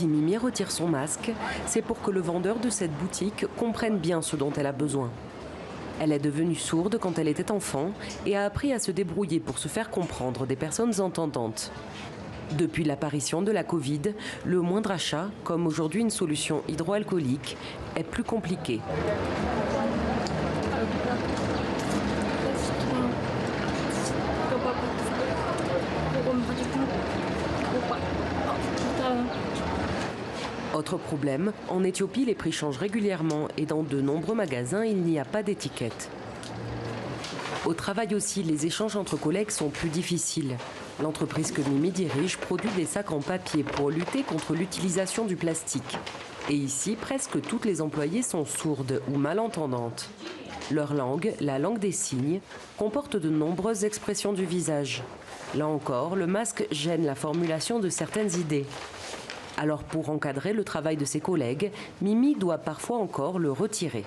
Si Mimi retire son masque, c'est pour que le vendeur de cette boutique comprenne bien ce dont elle a besoin. Elle est devenue sourde quand elle était enfant et a appris à se débrouiller pour se faire comprendre des personnes entendantes. Depuis l'apparition de la Covid, le moindre achat, comme aujourd'hui une solution hydroalcoolique, est plus compliqué. Autre problème, en Éthiopie, les prix changent régulièrement et dans de nombreux magasins, il n'y a pas d'étiquette. Au travail aussi, les échanges entre collègues sont plus difficiles. L'entreprise que Mimi dirige produit des sacs en papier pour lutter contre l'utilisation du plastique. Et ici, presque toutes les employées sont sourdes ou malentendantes. Leur langue, la langue des signes, comporte de nombreuses expressions du visage. Là encore, le masque gêne la formulation de certaines idées. Alors pour encadrer le travail de ses collègues, Mimi doit parfois encore le retirer.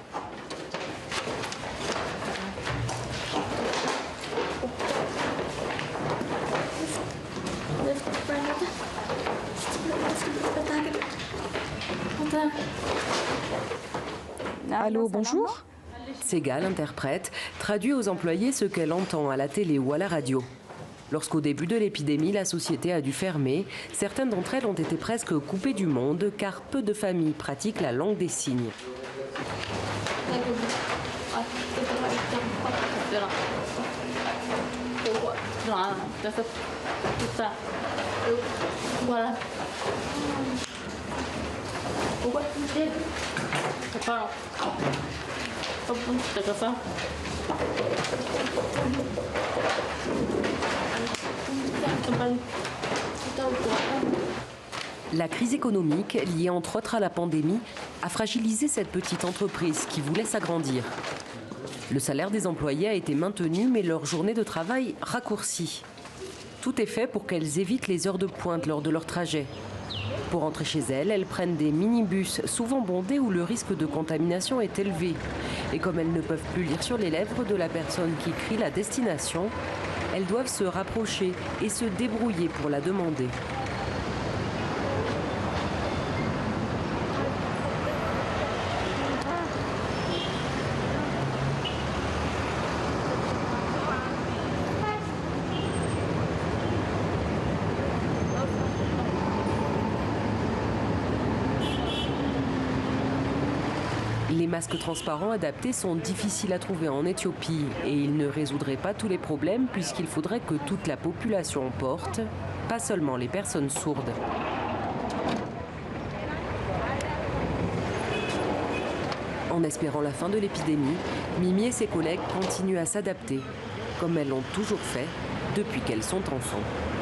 Allô, bonjour. Sega, l'interprète, traduit aux employés ce qu'elle entend à la télé ou à la radio. Lorsqu'au début de l'épidémie, la société a dû fermer, certaines d'entre elles ont été presque coupées du monde car peu de familles pratiquent la langue des signes. La crise économique, liée entre autres à la pandémie, a fragilisé cette petite entreprise qui voulait s'agrandir. Le salaire des employés a été maintenu, mais leur journée de travail raccourcie. Tout est fait pour qu'elles évitent les heures de pointe lors de leur trajet. Pour rentrer chez elles, elles prennent des minibus, souvent bondés où le risque de contamination est élevé. Et comme elles ne peuvent plus lire sur les lèvres de la personne qui crie la destination, elles doivent se rapprocher et se débrouiller pour la demander. Les masques transparents adaptés sont difficiles à trouver en Éthiopie et ils ne résoudraient pas tous les problèmes puisqu'il faudrait que toute la population en porte, pas seulement les personnes sourdes. En espérant la fin de l'épidémie, Mimi et ses collègues continuent à s'adapter, comme elles l'ont toujours fait depuis qu'elles sont enfants.